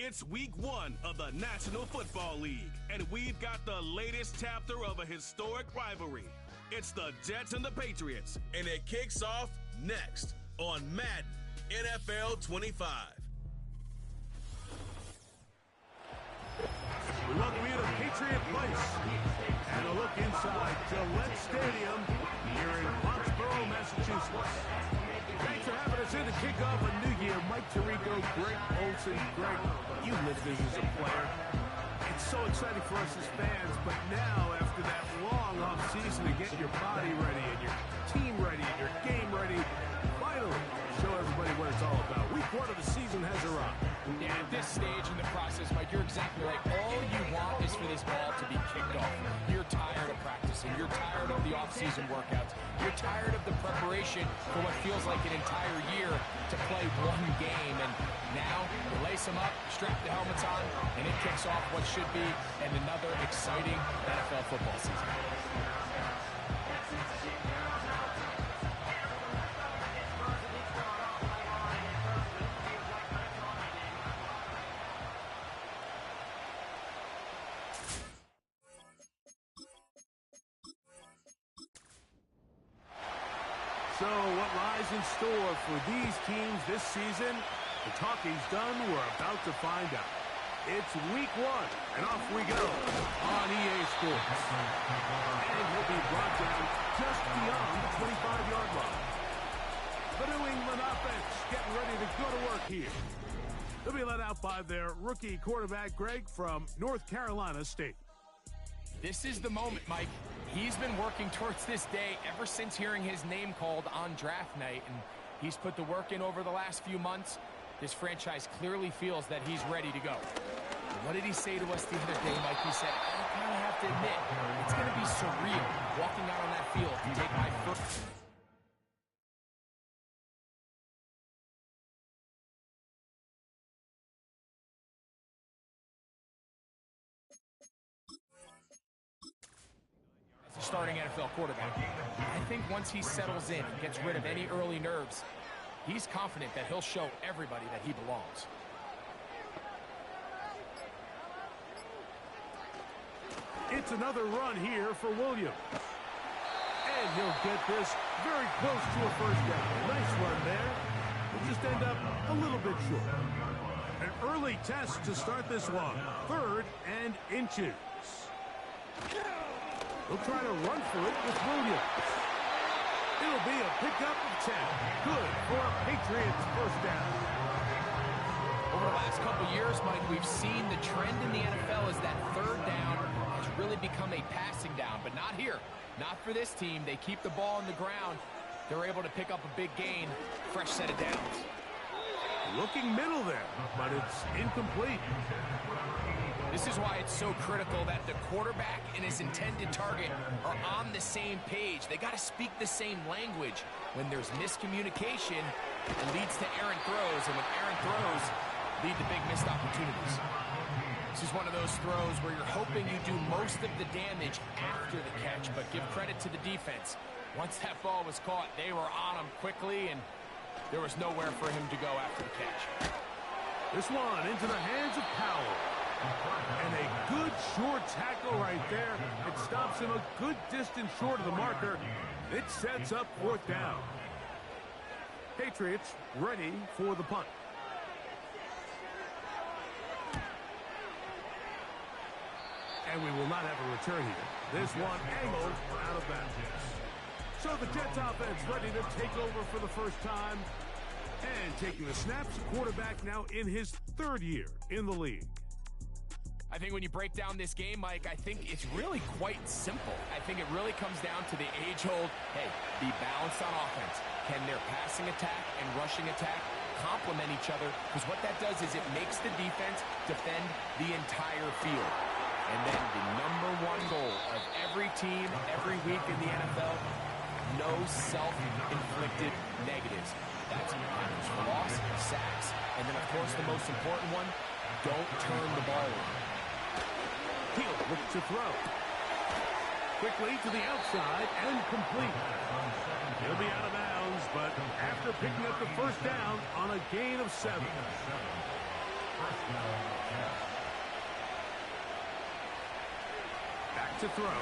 It's week 1 of the National Football League, and we've got the latest chapter of a historic rivalry. It's the Jets and the Patriots, and it kicks off next on Madden NFL 25. We welcome you to Patriot Place and a look inside Gillette Stadium here in Foxborough, Massachusetts. Thanks for having us in to kick off a new year. Mike Tirico, Greg Olson. Greg, you lived this as a player. It's so exciting for us as fans, but now after that long off season to get your body ready and your team ready and your game ready, finally show everybody what it's all about. Week 1 of the season has arrived. Yeah, at this stage in the process, Mike, you're exactly right. All you want is for this ball to be kicked off. You're tired of practicing. You're tired of the off-season workouts. You're tired of the preparation for what feels like an entire year to play one game. And now, you lace them up, strap the helmets on, and it kicks off what should be another exciting NFL football season. So what lies in store for these teams this season? The talking's done. We're about to find out. It's week 1, and off we go on EA Sports. And he'll be brought down just beyond the 25-yard line. The New England offense getting ready to go to work here. They'll be led out by their rookie quarterback, Greg, from North Carolina State. This is the moment, Mike. He's been working towards this day ever since hearing his name called on draft night, and he's put the work in over the last few months. This franchise clearly feels that he's ready to go. And what did he say to us the other day, Mike? He said, I kind of have to admit, it's going to be surreal walking out on that field to take my first... starting NFL quarterback. I think once he settles in and gets rid of any early nerves, he's confident that he'll show everybody that he belongs. It's another run here for Williams. And he'll get this very close to a first down. Nice run there. We'll just end up a little bit short. An early test to start this one. 3rd and inches. They'll try to run for it with Williams. It'll be a pickup of 10. Good for a Patriots first down. Over the last couple years, Mike, we've seen the trend in the NFL is that 3rd down has really become a passing down, but not here. Not for this team. They keep the ball on the ground. They're able to pick up a big gain. Fresh set of downs. Looking middle there, but it's incomplete. This is why it's so critical that the quarterback and his intended target are on the same page. They got to speak the same language. When there's miscommunication, it leads to errant throws, and when errant throws lead to big missed opportunities. This is one of those throws where you're hoping you do most of the damage after the catch, but give credit to the defense. Once that ball was caught, they were on him quickly, and there was nowhere for him to go after the catch. This one into the hands of Powell. And a good short tackle right there. It stops him a good distance short of the marker. It sets up 4th down. Patriots ready for the punt. And we will not have a return here. This one angled out of bounds. So the Jets offense ready to take over for the first time. And taking the snaps, quarterback now in his 3rd year in the league. I think when you break down this game, Mike, I think it's really quite simple. I think it really comes down to the age-old, hey, be balanced on offense. Can their passing attack and rushing attack complement each other? Because what that does is it makes the defense defend the entire field. And then the #1 goal of every team, every week in the NFL, no self-inflicted negatives. That's tackles for loss, sacks, and then, of course, the most important one, don't turn the ball over. He'll look to throw. Quickly to the outside and complete. He'll be out of bounds, but after picking up the first down on a gain of 7. Back to throw.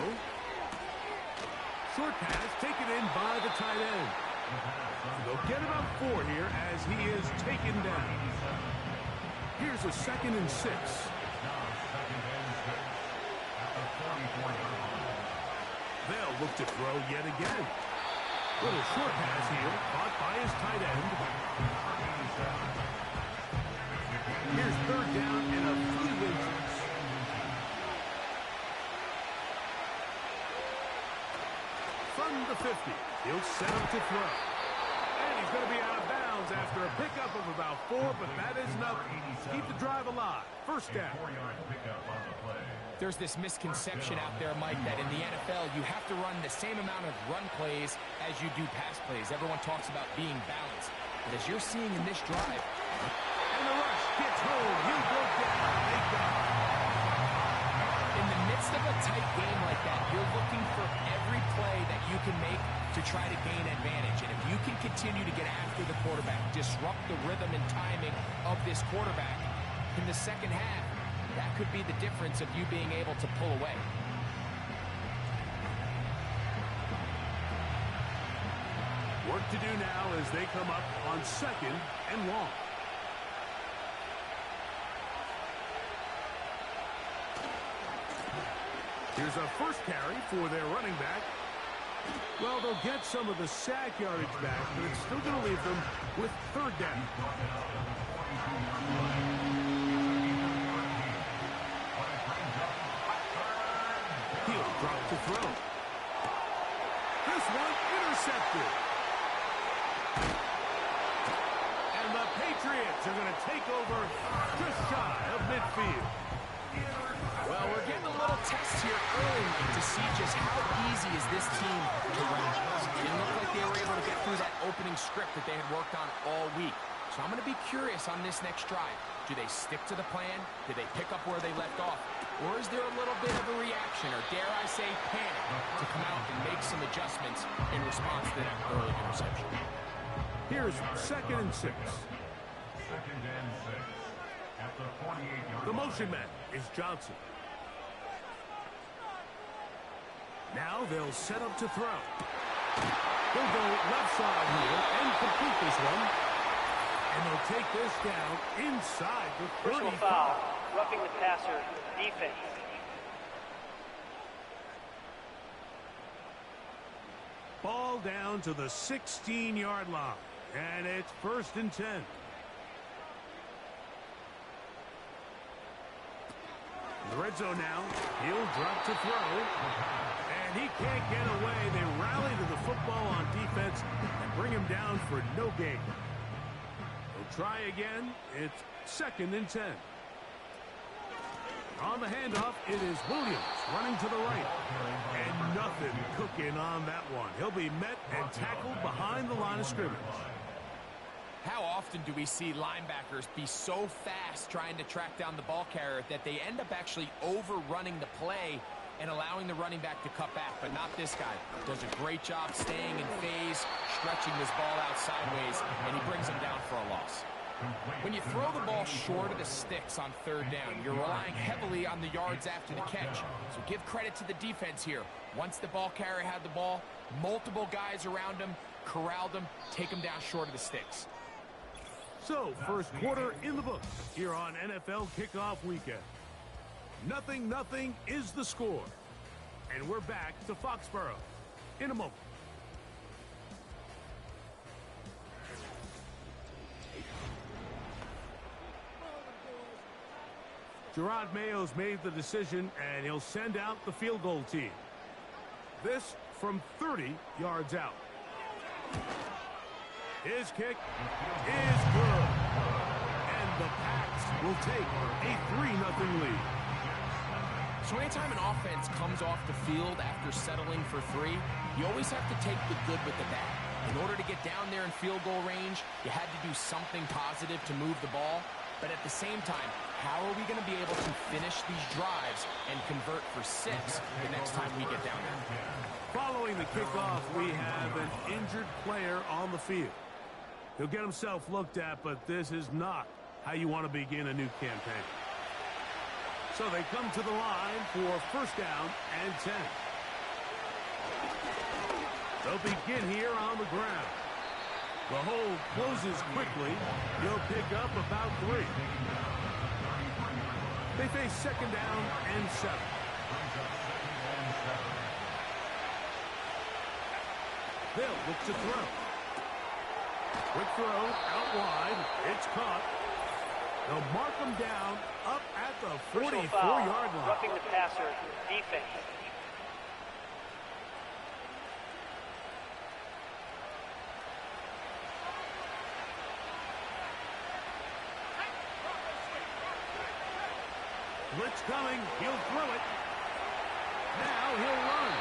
Short pass taken in by the tight end. They'll get about 4 here as he is taken down. Here's a 2nd and 6. They'll look to throw yet again. Little short pass here, caught by his tight end. Here's 3rd down and a few inches. From the 50, he'll set up to throw. And he's going to be out of bounds after a pickup of about 4, but that is nothing. Keep the drive alive. 1st down. There's this misconception out there, Mike, that in the NFL you have to run the same amount of run plays as you do pass plays. Everyone talks about being balanced. But as you're seeing in this drive... And the rush gets home. He'll go down. They got it. In the midst of a tight game like that, you're looking for every play that you can make to try to gain advantage. And if you can continue to get after the quarterback, disrupt the rhythm and timing of this quarterback in the second half, that could be the difference of you being able to pull away. Work to do now as they come up on 2nd and long. Here's a first carry for their running back. Well, they'll get some of the sack yardage back, but it's still going to leave them with 3rd down. He'll drop to throw. This one intercepted. And the Patriots are going to take over just shy of midfield. Well, we're getting a little test here early to see just how easy is this team to run. It didn't look like they were able to get through that opening script that they had worked on all week. So I'm going to be curious on this next drive. Do they stick to the plan? Do they pick up where they left off? Or is there a little bit of a reaction, or dare I say panic, to come out and make some adjustments in response to that early interception? Here's 2nd and 6. 2nd and 6 at the 48-yard line. The motion man is Johnson. Now they'll set up to throw. They'll go left side here and complete this one. And they'll take this down inside the 35. Personal foul, roughing the passer, defense. Ball down to the 16-yard line. And it's 1st and 10. The red zone now. He'll drop to throw. And he can't get away. They rally to the football on defense and bring him down for no gain. They'll try again. It's 2nd and 10. On the handoff, it is Williams running to the right. And nothing cooking on that one. He'll be met and tackled behind the line of scrimmage. How often do we see linebackers be so fast trying to track down the ball carrier that they end up actually overrunning the play and allowing the running back to cut back? But not this guy. Does a great job staying in phase, stretching this ball out sideways, and he brings him down for a loss. When you throw the ball short of the sticks on 3rd down, you're relying heavily on the yards after the catch. So give credit to the defense here. Once the ball carrier had the ball, multiple guys around him, corralled him, take him down short of the sticks. So, first quarter in the books here on NFL Kickoff Weekend. 0-0 is the score. And we're back to Foxborough in a moment. Gerard Mayo's made the decision, and he'll send out the field goal team. This from 30 yards out. His kick is good. And the Pats will take a 3-0 lead. So anytime an offense comes off the field after settling for 3, you always have to take the good with the bad. In order to get down there in field goal range, you had to do something positive to move the ball. But at the same time, how are we going to be able to finish these drives and convert for 6 the next time we get down there? Following the kickoff, we have an injured player on the field. He'll get himself looked at, but this is not how you want to begin a new campaign. So they come to the line for first down and 10. They'll begin here on the ground. The hold closes quickly. He'll pick up about 3. They face second down and 7. They'll look to throw. Quick throw out wide. It's caught. They'll mark him down up at the 44-yard line. Roughing the passer, defense. Blitz coming. He'll throw it. Now he'll run.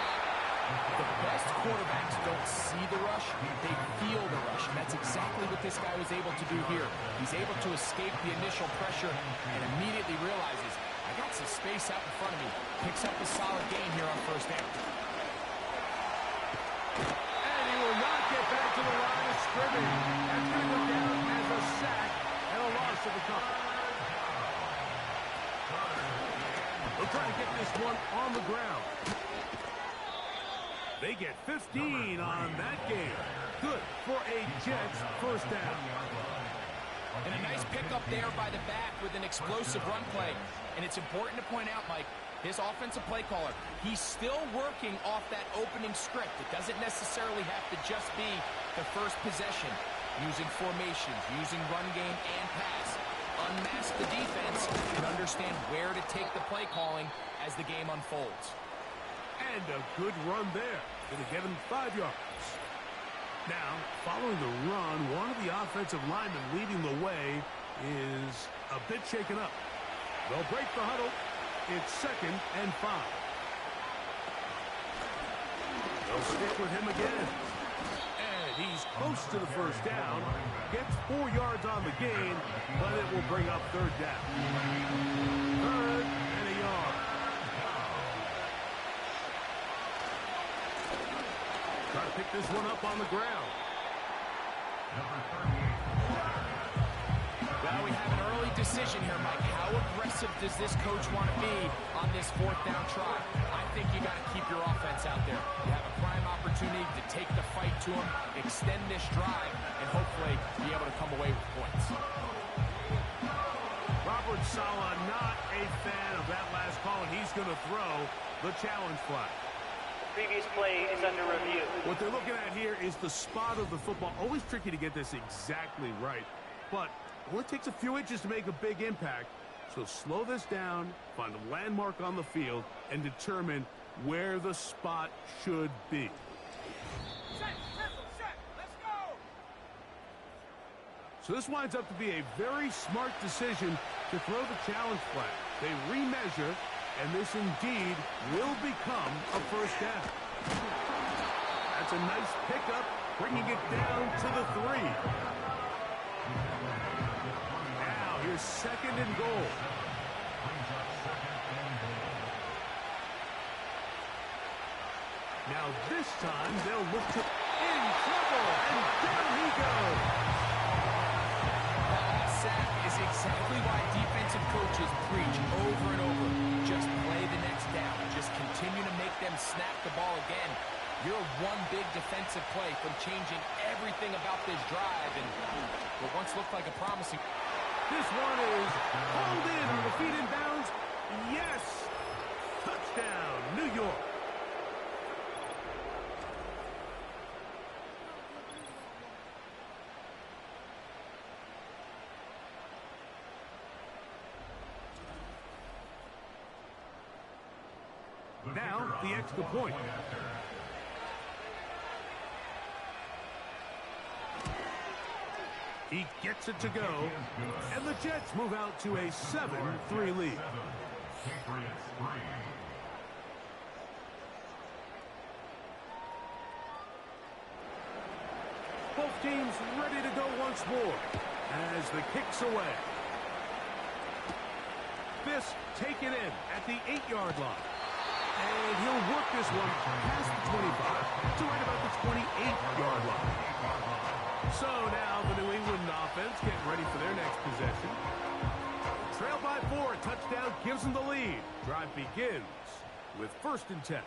The best quarterbacks don't see the rush, they feel the rush. And that's exactly what this guy was able to do here. He's able to escape the initial pressure and immediately realizes, I got some space out in front of me. Picks up a solid gain here on first down. And he will not get back to the line of scrimmage. That's going to go down as a sack and a loss of a couple. They'll try to get this one on the ground. They get 15 on that game. Good for a Jets first down. And a nice pickup there by the back with an explosive run play. And it's important to point out, Mike, this offensive play caller, he's still working off that opening script. It doesn't necessarily have to just be the first possession. Using formations, using run game and pass. Unmask the defense and understand where to take the play calling as the game unfolds. And a good run there. Going to get him 5 yards. Now, following the run, one of the offensive linemen leading the way is a bit shaken up. They'll break the huddle. It's second and 5. They'll stick with him again. And he's close to the first down. Gets 4 yards on the gain, but it will bring up third down. Third and a yard. Try to pick this one up on the ground. Well, we have an early decision here, Mike. How aggressive does this coach want to be on this fourth down try? I think you got to keep your offense out there. You have a prime opportunity to take the fight to him, extend this drive, and hopefully be able to come away with points. Robert Saleh not a fan of that last call, and he's going to throw the challenge flag. Previous play is under review. What they're looking at here is the spot of the football. Always tricky to get this exactly right, but it only takes a few inches to make a big impact. So slow this down, find a landmark on the field, and determine where the spot should be. Set. Let's go. So this winds up to be a very smart decision to throw the challenge flag. They remeasure, and this indeed will become a first down. That's a nice pickup, bringing it down to the 3. Now here's second and goal. Now this time they'll look to in trouble, and down he goes. That sack is exactly why defensive coaches preach over and over. Just play the next down. Just continue to make them snap the ball again. You're one big defensive play from changing everything about this drive and what once looked like a promising. This one is hauled in on the feet in bounds. Yes! Touchdown, New York. Now, the extra point. He gets it to go, and the Jets move out to a 7-3 lead. Both teams ready to go once more as the kick's away. Fisk taken in at the 8-yard line. And he'll work this one past the 25 to right about the 28-yard line. So now the New England offense getting ready for their next possession. Trail by 4. Touchdown gives them the lead. Drive begins with 1st and 10.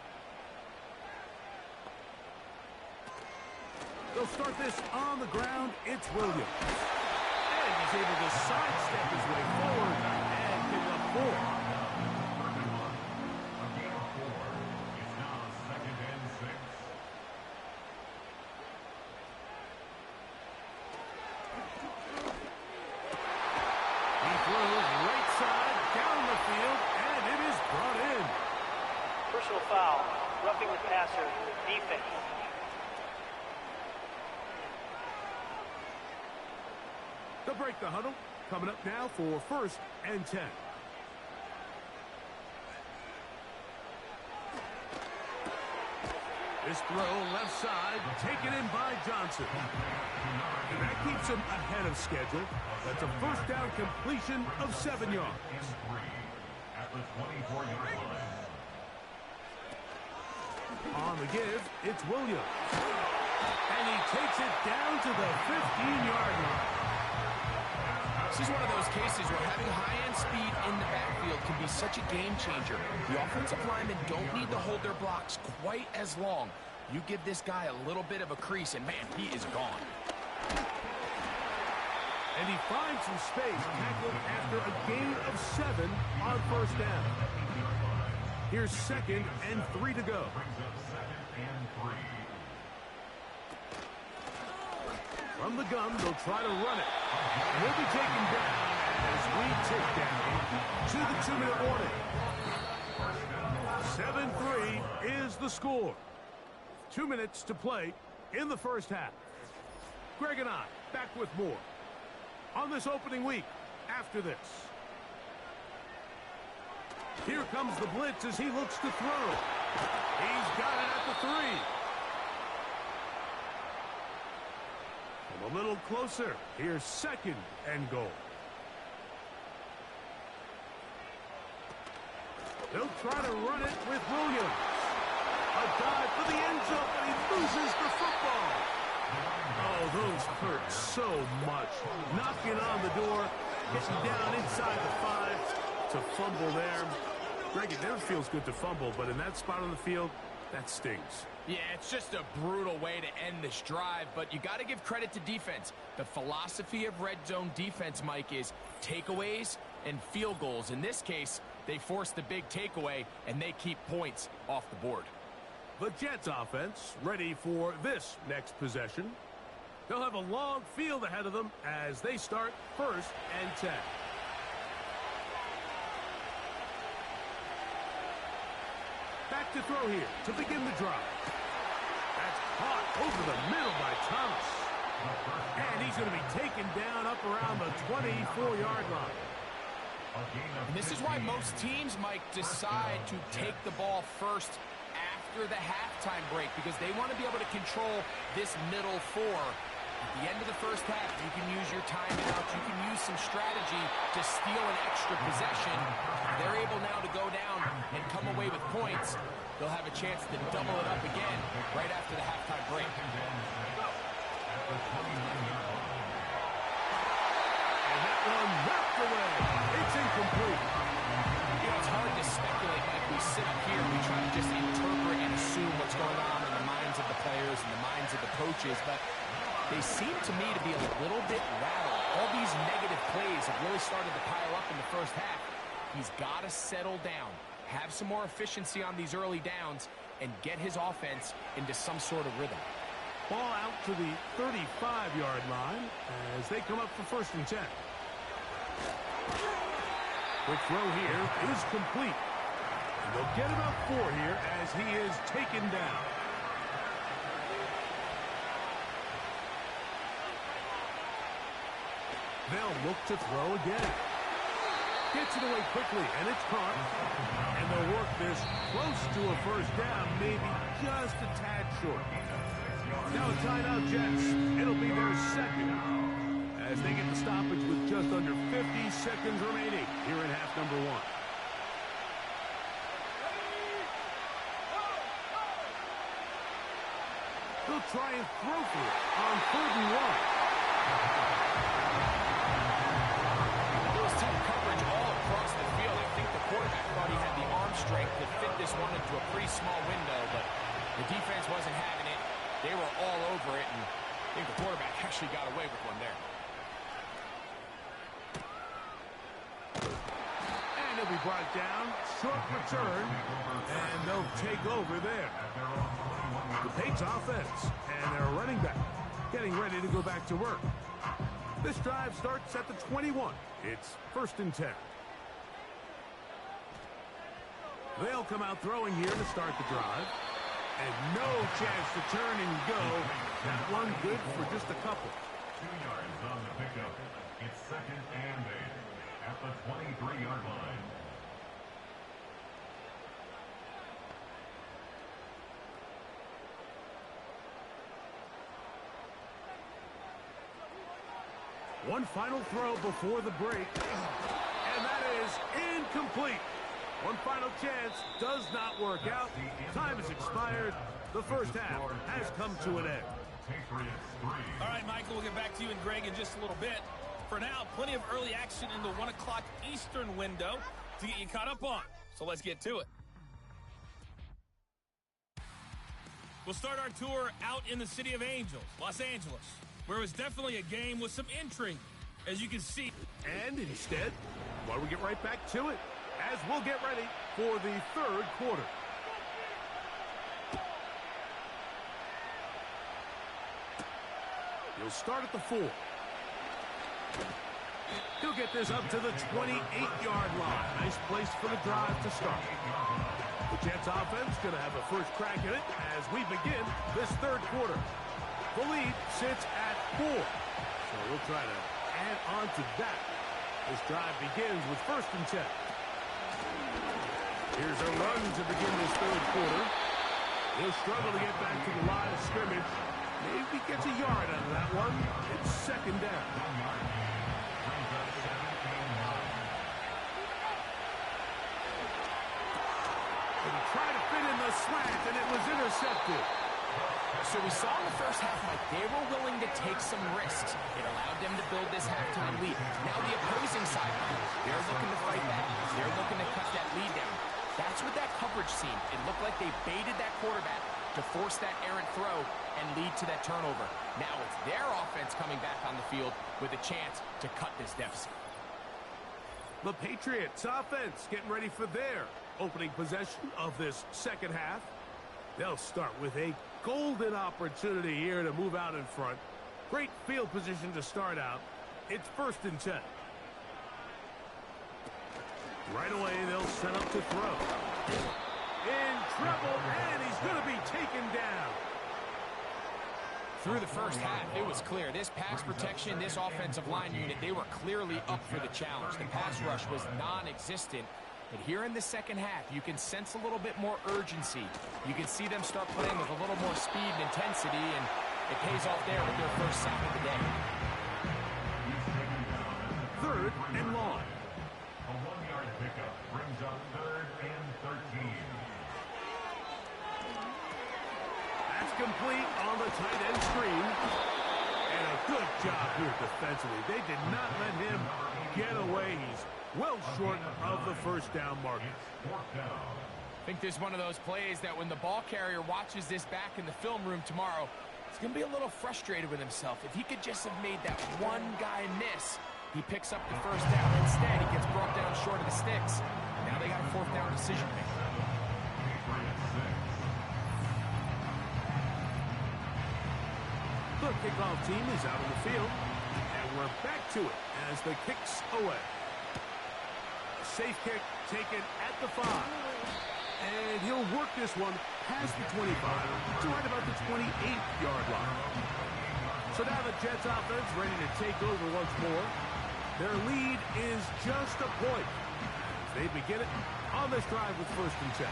They'll start this on the ground. It's Williams. And he's able to sidestep his way forward and pick up 4. A gain of 4. It's now 2nd and 6. He throws right side down the field, and it is brought in. Personal foul, roughing the passer, defense. They'll break the huddle. Coming up now for 1st and 10. This throw left side, taken in by Johnson. And that keeps him ahead of schedule. That's a 1st down completion of 7 yards. At the 24-yard line. On the give, it's Williams. And he takes it down to the 15-yard line. This is one of those cases where having high-end speed in the backfield can be such a game changer. The offensive linemen don't need to hold their blocks quite as long. You give this guy a little bit of a crease, and man, he is gone. And he finds some space, tackled after a gain of 7 on 1st down. Here's 2nd and 3 to go. From the gun, they'll try to run it. He'll be taken down as we take down to the 2-minute warning. 7-3 is the score. 2 minutes to play in the 1st half. Greg and I back with more on this opening week after this. Here comes the blitz as he looks to throw. He's got it at the 3. A little closer. Here's 2nd and goal. They'll try to run it with Williams. A dive for the end zone, but he loses the football. Oh, those hurt so much. Knocking on the door, getting down inside the 5 to fumble there. Greg, it never feels good to fumble, but in that spot on the field, that stings. Yeah, it's just a brutal way to end this drive, but you got to give credit to defense. The philosophy of red zone defense, Mike, is takeaways and field goals. In this case, they force the big takeaway, and they keep points off the board. The Jets offense ready for this next possession. They'll have a long field ahead of them as they start 1st and 10. Back to throw here to begin the drive. That's caught over the middle by Thomas. And he's going to be taken down up around the 24-yard line. And this is why most teams, Mike, decide to take the ball first after the halftime break, because they want to be able to control this middle 4. At the end of the 1st half, you can use your timeouts, you can use some strategy to steal an extra possession. They're able now to go down and come away with points. They'll have a chance to double it up again right after the halftime break. And that one knocked away. It's incomplete. You know, it's hard to speculate like we sit up here and we try to just interpret and assume what's going on in the minds of the players and the minds of the coaches, but they seem to me to be a little bit rattled. All these negative plays have really started to pile up in the 1st half. He's got to settle down, have some more efficiency on these early downs, and get his offense into some sort of rhythm. Ball out to the 35-yard line as they come up for 1st and 10. Quick throw here is complete. And they'll get about 4 here as he is taken down. They'll look to throw again. Gets it away quickly, and it's caught. And they'll work this close to a 1st down, maybe just a tad short. Now a timeout, Jets. It'll be their 2nd as they get the stoppage with just under 50 seconds remaining here in half number 1. They'll try and throw for it on 3rd and 1. There was tough coverage all across the field. I think the quarterback thought he had the arm strength to fit this one into a pretty small window, but the defense wasn't having it. They were all over it, and I think the quarterback actually got away with one there. And he'll be brought down. Short return, and they'll take over there. The Patriots offense and their running back getting ready to go back to work. This drive starts at the 21. It's 1st and 10. They'll come out throwing here to start the drive. And no chance to turn and go. That one good for just a couple. 2 yards on the pickup. It's 2nd and 8 at the 23-yard line. One final throw before the break. And that is incomplete. One final chance does not work out. Time has expired. The first half has come to an end. All right, Michael, we'll get back to you and Greg in just a little bit. For now, plenty of early action in the 1 o'clock Eastern window to get you caught up on. So let's get to it. We'll start our tour out in the City of Angels, Los Angeles, where it was definitely a game with some intrigue, as you can see. And instead, why don't we get right back to it, as we'll get ready for the 3rd quarter. He'll start at the 4. He'll get this up to the 28-yard line. Nice place for the drive to start. The Jets offense going to have a first crack at it as we begin this 3rd quarter. The lead sits at 4. So we'll try to add on to that. This drive begins with 1st and 10. Here's a run to begin this 3rd quarter. He'll struggle to get back to the line of scrimmage. Maybe gets a yard out of that one. It's 2nd down. And he tried to fit in the slant, and it was intercepted. So we saw in the first half, Mike, they were willing to take some risks. It allowed them to build this halftime lead. Now the opposing side, they're looking to fight back. They're looking to cut that lead down. That's what that coverage seemed. It looked like they baited that quarterback to force that errant throw and lead to that turnover. Now it's their offense coming back on the field with a chance to cut this deficit. The Patriots offense getting ready for their opening possession of this 2nd half. They'll start with a golden opportunity here to move out in front. Great field position to start out. It's 1st and 10. Right away, they'll set up to throw. In trouble, and he's going to be taken down. Through the first half, it was clear. This pass protection, this offensive line unit, they were clearly up for the challenge. The pass rush was non-existent. But here in the second half, you can sense a little bit more urgency. You can see them start playing with a little more speed and intensity, and it pays off there with their first sack of the day. 3rd and long. A 1-yard pickup brings up 3rd and 13. That's complete on the tight end screen. And a good job here defensively. They did not let him get away. He's well short of the first down marker. I think this is one of those plays that when the ball carrier watches this back in the film room tomorrow, he's going to be a little frustrated with himself. If he could just have made that one guy miss, he picks up the first down. Instead, he gets brought down short of the sticks. Now they got a 4th down decision to make. The kickoff team is out on the field, and we're back to it as the kick's away. Safe kick taken at the 5. And he'll work this one past the 25 to right about the 28-yard line. So now the Jets offense ready to take over once more. Their lead is just a point. They begin it on this drive with 1st and 10.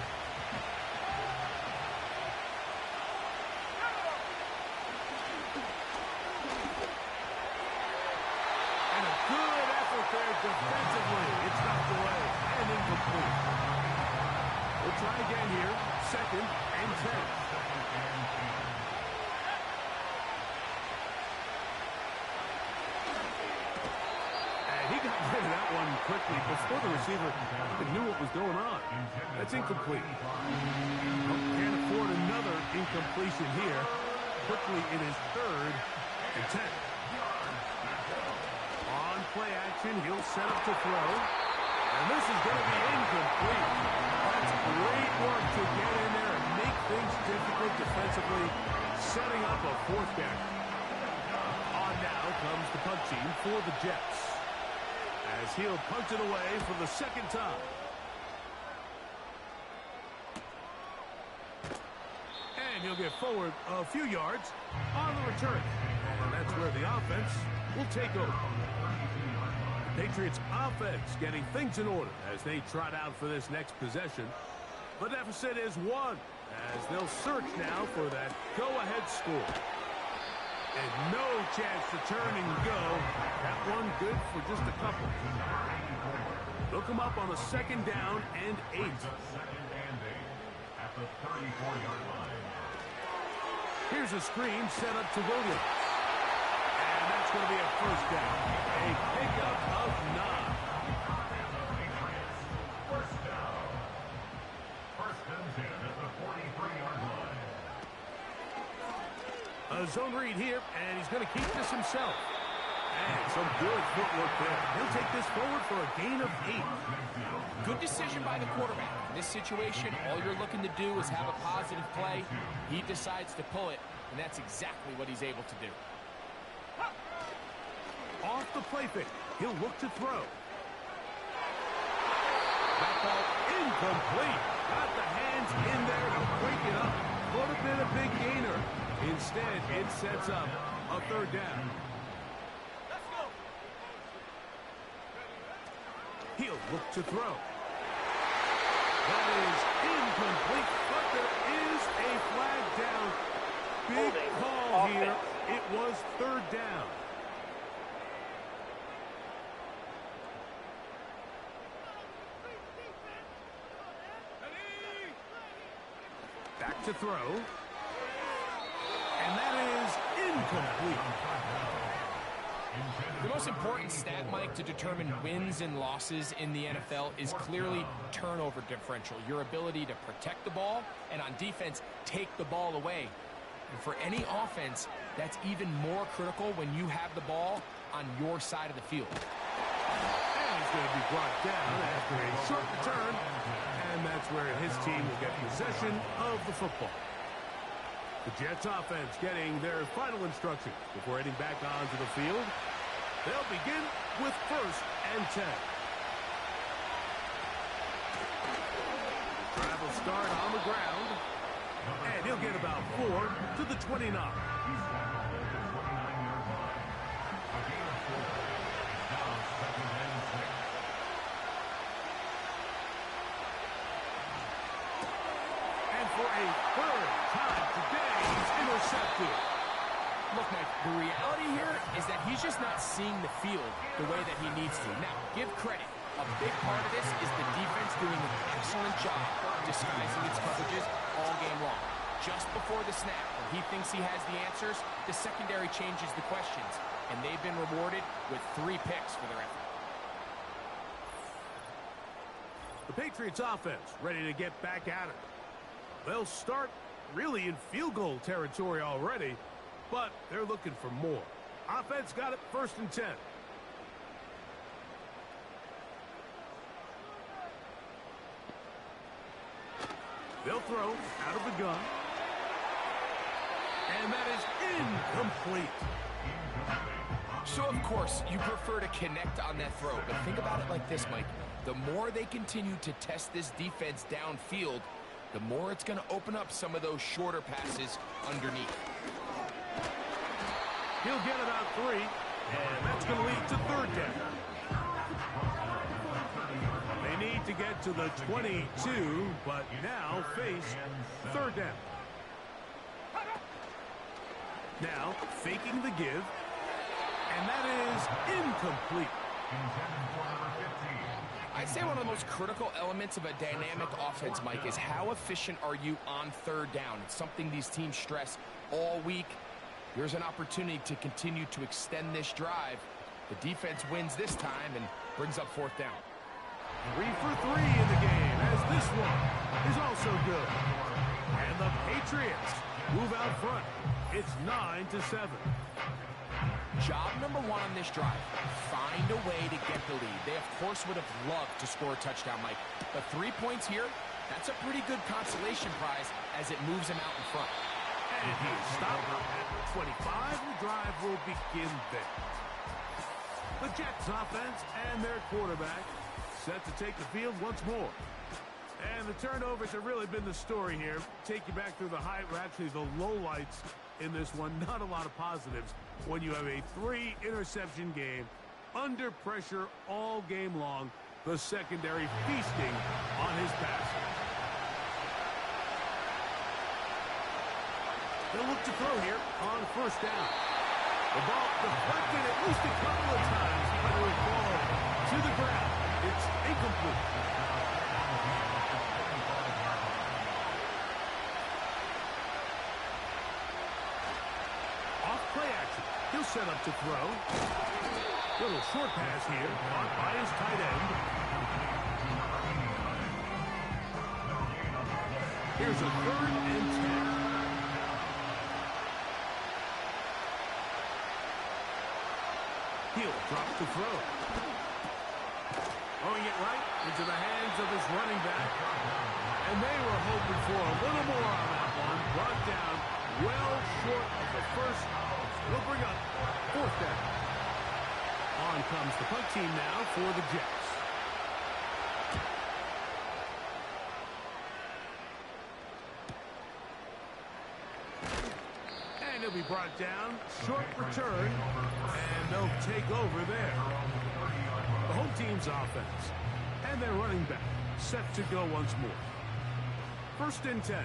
And a good effort there defensively. It's knocked away and incomplete. We'll try again here. 2nd and 10. one quickly before the receiver knew what was going on. That's incomplete. Can't afford another incompletion here. Quickly in his 3rd and 10. On play action, he'll set up to throw. And this is going to be incomplete. That's great work to get in there and make things difficult defensively, setting up a 4th down. On now comes the punt team for the Jets, as he'll punt it away for the 2nd time. And he'll get forward a few yards on the return. And that's where the offense will take over. The Patriots offense getting things in order as they trot out for this next possession. The deficit is 1, as they'll search now for that go-ahead score. And no chance to turn and go. That one good for just a couple. They'll come up on a 2nd down and 8. At the 34-yard line. Here's a screen set up to Williams. And that's going to be a 1st down. A pickup of 9. First down. 1st and 10 at the 43-yard line. A zone read here, and he's going to keep this himself. And some good footwork there. He'll take this forward for a gain of 8. Good decision by the quarterback. In this situation, all you're looking to do is have a positive play. He decides to pull it, and that's exactly what he's able to do. Off the play fake. He'll look to throw. That ball incomplete. Got the hands in there to break it up. Would have been a big gainer. Instead, it sets up a 3rd down. He'll look to throw. That is incomplete, but there is a flag down. Big call here. It was 3rd down. Back to throw. And that is incomplete. The most important stat, Mike, to determine wins and losses in the NFL is clearly turnover differential, your ability to protect the ball and on defense take the ball away. And for any offense, that's even more critical when you have the ball on your side of the field. And he's going to be brought down after a short return, and that's where his team will get possession of the football. The Jets offense getting their final instructions before heading back onto the field. They'll begin with 1st and 10. Drive will start on the ground. And he'll get about 4 to the 29. And for a 3rd time today, he's intercepted. Look, Mike, the reality here is that he's just not seeing the field the way that he needs to. Now, give credit. A big part of this is the defense doing an excellent job disguising its coverages all game long. Just before the snap, when he thinks he has the answers, the secondary changes the questions, and they've been rewarded with 3 picks for their effort. The Patriots offense ready to get back at it. They'll start really in field goal territory already, but they're looking for more. Offense got it 1st and 10. They'll throw out of the gun. And that is incomplete. So, of course, you prefer to connect on that throw, but think about it like this, Mike. The more they continue to test this defense downfield, the more it's going to open up some of those shorter passes underneath. He'll get about 3, and that's going to lead to 3rd down. They need to get to the 22, but now face 3rd down. Now, faking the give, and that is incomplete. I'd say one of the most critical elements of a dynamic offense, Mike, is how efficient are you on 3rd down. It's something these teams stress all week. Here's an opportunity to continue to extend this drive The defense wins this time and brings up fourth down. 3 for 3 in the game, as this one is also good. And the Patriots move out front. It's 9-7. Job number one on this drive, find a way to get the lead. They, of course, would have loved to score a touchdown, Mike. But 3 points here, that's a pretty good consolation prize as it moves them out in front. And he is stopped at 25. The drive will begin there. The Jets offense and their quarterback set to take the field once more. And the turnovers have really been the story here. Take you back through the actually the lowlights in this one. Not a lot of positives when you have a 3-interception game under pressure all game long. The secondary feasting on his passes. They'll look to throw here on first down. The ball deflected at least a couple of times, but it will fall to the ground. It's incomplete. Off play action. He'll set up to throw. Little short pass here, caught by his tight end. Here's a 3rd and 10. He'll drop the throw. Throwing it right into the hands of his running back. And they were hoping for a little more on that one. Brought down well short of the first. It'll bring up fourth down. On comes the punt team now for the Jets. And he'll be brought down. Short return. And they'll take over there. The home team's offense. And their running back set to go once more. 1st and 10.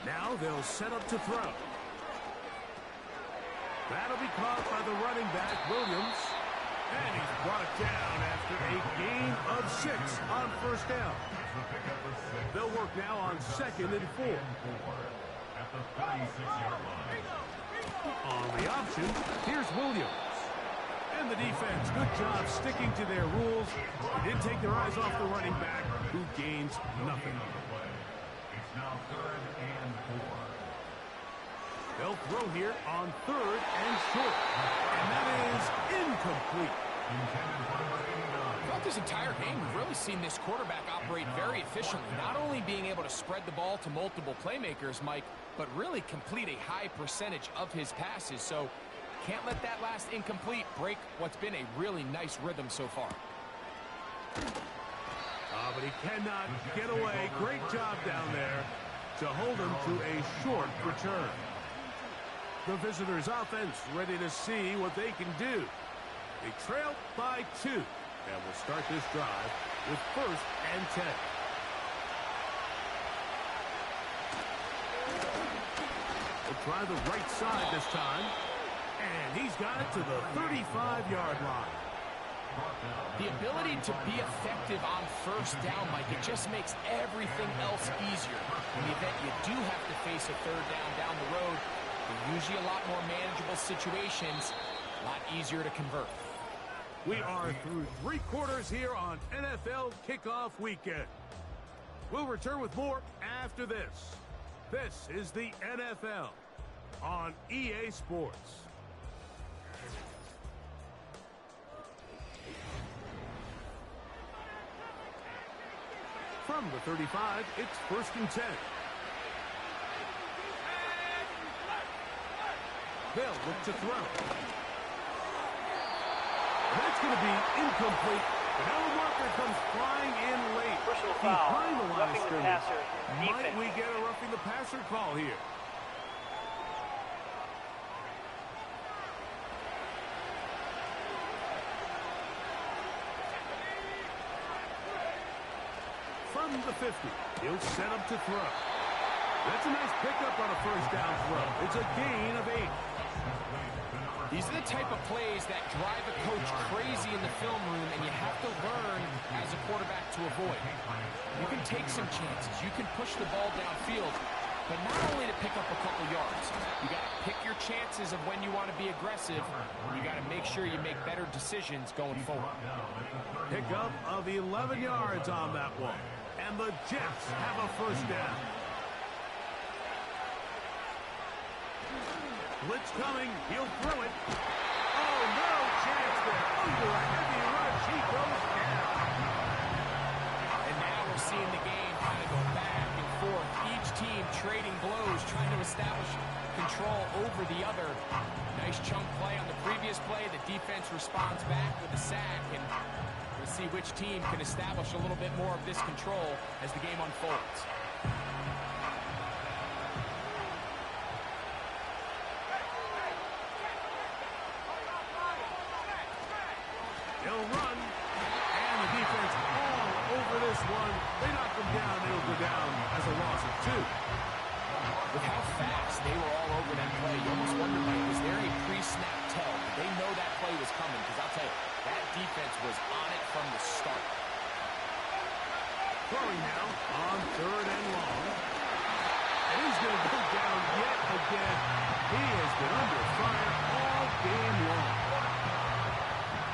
Now they'll set up to throw. That'll be caught by the running back, Williams. And he's brought down after a gain of 6 on first down. They'll work now on 2nd and 4. At the 36-yard line. On the option, here's Williams. And the defense, good job sticking to their rules. They didn't take their eyes off the running back, who gains nothing. It's now 3rd and 4. They'll throw here on 3rd and short. And that is incomplete. Throughout this entire game, we've really seen this quarterback operate very efficiently, not only being able to spread the ball to multiple playmakers, Mike, but really complete a high percentage of his passes. So can't let that last incomplete break what's been a really nice rhythm so far. But he cannot get away. Great job down there to hold him to a short return. The visitors' offense ready to see what they can do. They trail by 2. And we'll start this drive with 1st and 10. They'll try the right side this time. And he's got it to the 35-yard line. The ability to be effective on first down, Mike, it just makes everything else easier. In the event you do have to face a 3rd down the road, they're usually a lot more manageable situations, a lot easier to convert. We are through 3 quarters here on NFL Kickoff Weekend. We'll return with more after this. This is the NFL on EA Sports. From the 35, it's 1st and 10. They'll look to throw. That's going to be incomplete. But now the marker comes flying in late. Personal foul. Behind the line of Roughing the scrimmage. passer. Might Defense. we get a roughing the passer call here? From the 50, he'll set up to throw. That's a nice pickup on a first down throw. It's a gain of 8. These are the type of plays that drive a coach crazy in the film room, and you have to learn as a quarterback to avoid. You can take some chances. You can push the ball downfield, but not only to pick up a couple yards. You got to pick your chances of when you want to be aggressive. You got to make sure you make better decisions going forward. Pickup of 11 yards on that one. And the Jets have a first down. Blitz coming. He'll throw it. Oh, no chance there. Under a heavy rush. He goes down. And now we're seeing the game kind of go back and forth. Each team trading blows, trying to establish control over the other. Nice chunk play on the previous play. The defense responds back with a sack. And we'll see which team can establish a little bit more of this control as the game unfolds. He'll run. And the defense all over this one. They knock him down. They'll go down as a loss of 2. With how fast they were all over that play, you almost wonder, like, was there a pre-snap tell? Did they know that play was coming? Because I'll tell you, that defense was on it from the start. Throwing now on 3rd and long. And he's going to go down yet again. He has been under fire all game long.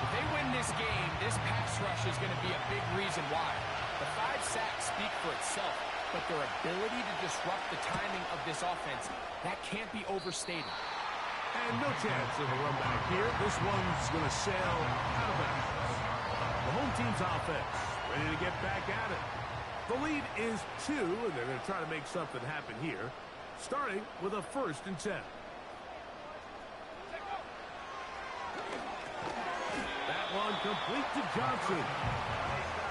If they win this game, this pass rush is going to be a big reason why. The 5 sacks speak for itself, but their ability to disrupt the timing of this offense, that can't be overstated. And no chance of a run back here. This one's going to sail out of bounds. The home team's offense ready to get back at it. The lead is 2, and they're going to try to make something happen here, starting with a 1st and 10. That one complete to Johnson.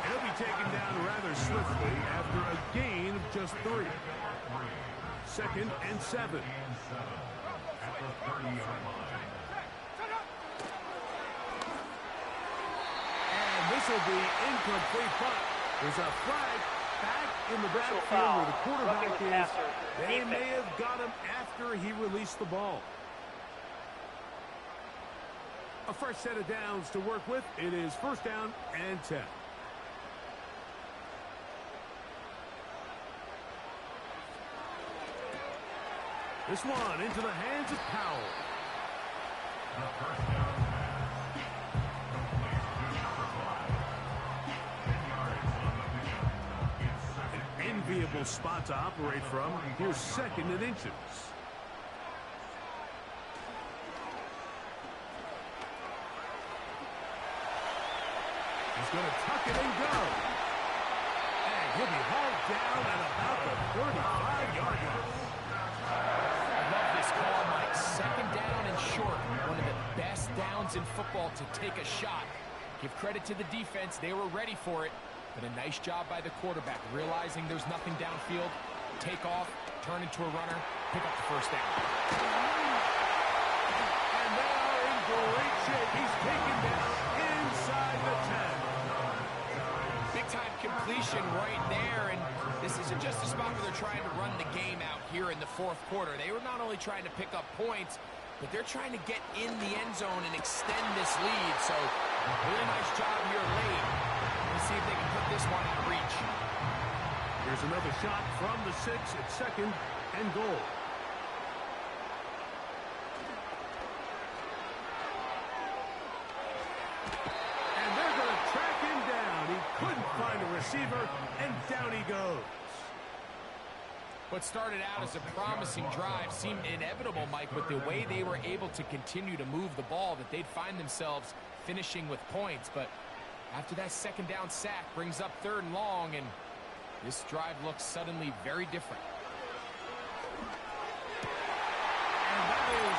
He'll be taken down rather swiftly after a gain of just 3. 2nd and 7. At the 30-yard line. And this will be incomplete, but there's a flag back in the backfield foul. where the quarterback Roughing the is. passer. They Defense. may have got him after he released the ball. A fresh set of downs to work with. It is 1st down and 10. This one into the hands of Powell. The first down pass. Complete to number 5. 10 yards on the pickup. It's second. Enviable spot to operate from. Here's 2nd and inches. He's going to tuck it and go. And he'll be hauled down at about the 35-yard line. I love this call, Mike. 2nd down and short. One of the best downs in football to take a shot. Give credit to the defense. They were ready for it. But a nice job by the quarterback, realizing there's nothing downfield. Take off, turn into a runner, pick up the 1st down. And now in great shape. He's taken down inside the 10. Big-time completion right there, and this isn't just a spot where they're trying to run the game out here in the 4th quarter. They were not only trying to pick up points, but they're trying to get in the end zone and extend this lead. So, really nice job here late. Let's see if they can put this one out of reach. Here's another shot from the 6 at 2nd and goal. And they're going to track him down. He couldn't find a receiver, and down he goes. What started out as a promising drive seemed inevitable, Mike, with the way they were able to continue to move the ball, that they'd find themselves finishing with points. But after that 2nd down sack brings up 3rd and long, and this drive looks suddenly very different. And that is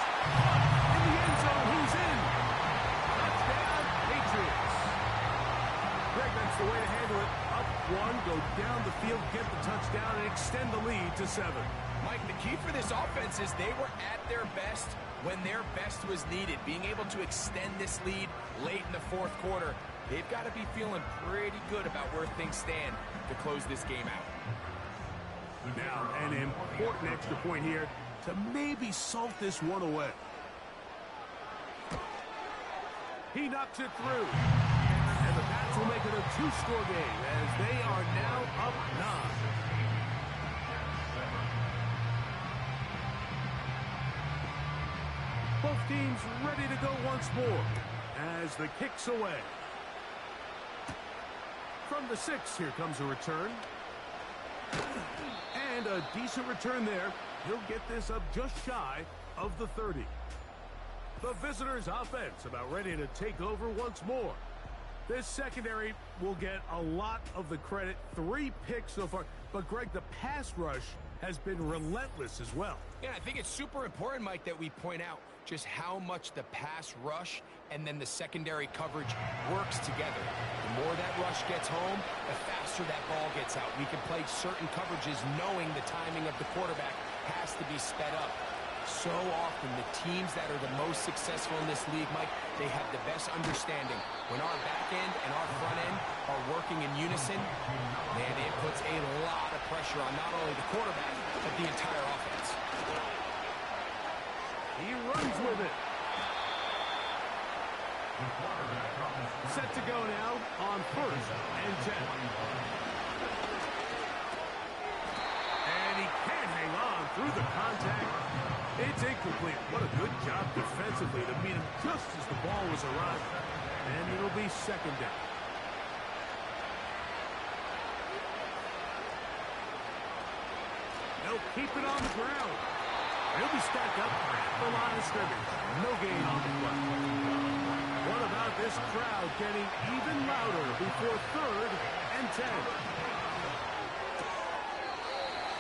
in the end zone. He's in. Touchdown, Patriots. Greg, that's the way to handle it. Up 1, go down the field, get the touchdown, and extend the lead to 7. Mike, the key for this offense is they were at their best when their best was needed. Being able to extend this lead late in the 4th quarter, they've got to be feeling pretty good about where things stand to close this game out. Now, an important extra point here to maybe salt this one away. He knocks it through. And the Pats will make it a 2-score game as they are now up 9. Both teams ready to go once more as the kick's away. From the 6, here comes a return. And a decent return there. He'll get this up just shy of the 30. The visitors' offense about ready to take over once more. This secondary will get a lot of the credit. 3 picks so far. But, Greg, the pass rush has been relentless as well. Yeah, I think it's super important, Mike, that we point out just how much the pass rush and then the secondary coverage works together. The more that rush gets home, the faster that ball gets out. We can play certain coverages knowing the timing of the quarterback has to be sped up. So often, the teams that are the most successful in this league, Mike, they have the best understanding. When our back end and our front end are working in unison, man, it puts a lot of pressure on not only the quarterback, but the entire offense. He runs with it. Set to go now on 1st and 10. And he can't hang on through the contact. It's incomplete. What a good job defensively to meet him just as the ball was arriving. And it'll be 2nd down. They'll keep it on the ground. He'll be stacked up at the line of scrimmage. No gain on the play. What about this crowd getting even louder before 3rd and 10?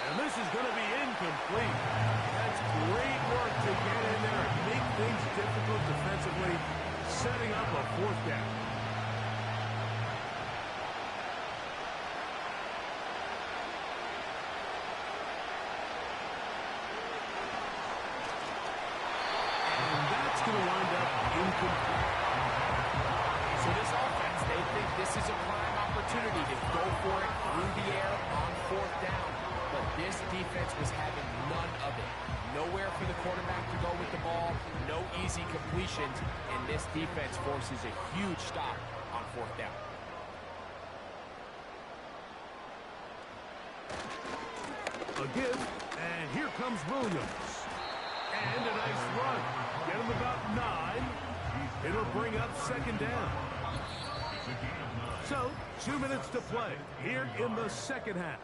And this is going to be incomplete. That's great work to get in there and make things difficult defensively, setting up a 4th down. And that's going to wind up incomplete. So this offense, they think this is a prime opportunity to go for it through the air on 4th down. But this defense was having none of it. Nowhere for the quarterback to go with the ball, no easy completions, and this defense forces a huge stop on 4th down. A give, and here comes Williams. And a nice run. Get him about 9. It'll bring up 2nd down. So, 2 minutes to play here in the 2nd half.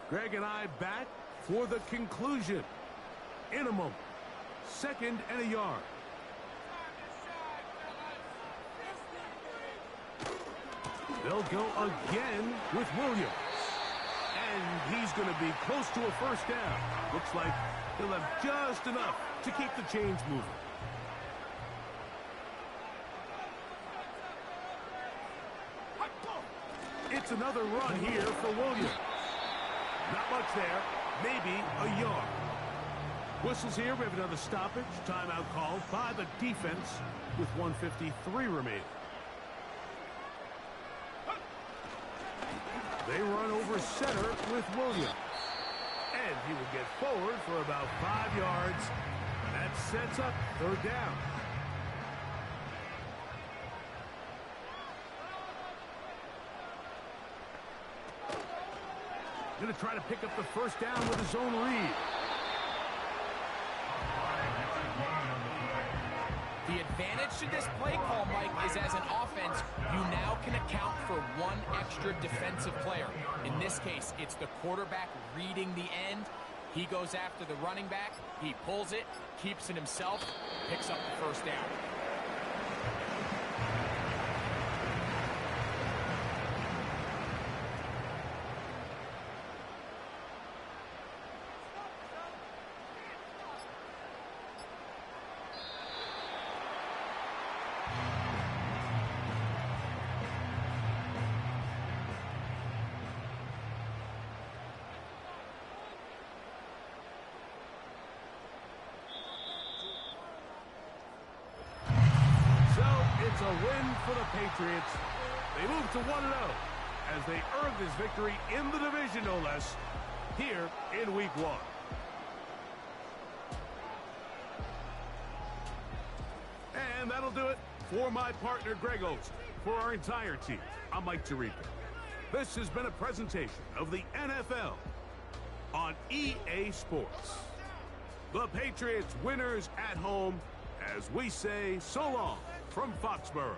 Greg and I back for the conclusion. In a moment. 2nd and a yard. They'll go again with Williams. And he's going to be close to a 1st down. Looks like he'll have just enough to keep the chains moving. It's another run here for Williams. Not much there. Maybe a yard. Whistles here. We have another stoppage. Timeout called by the defense with 1:53 remaining. They run over center with Williams. And he will get forward for about 5 yards. That sets up 3rd down. Going to try to pick up the 1st down with his own read. The advantage to this play call, Mike, is as an offense, you now can account for 1 extra defensive player. In this case, it's the quarterback reading the end. He goes after the running back. He pulls it, keeps it himself, picks up the 1st down. It's a win for the Patriots. They move to 1-0 as they earn this victory in the division, no less, here in Week 1. And that'll do it for my partner, Greg Olson. For our entire team, I'm Mike Tirico. This has been a presentation of the NFL on EA Sports. The Patriots winners at home as we say so long from Foxborough.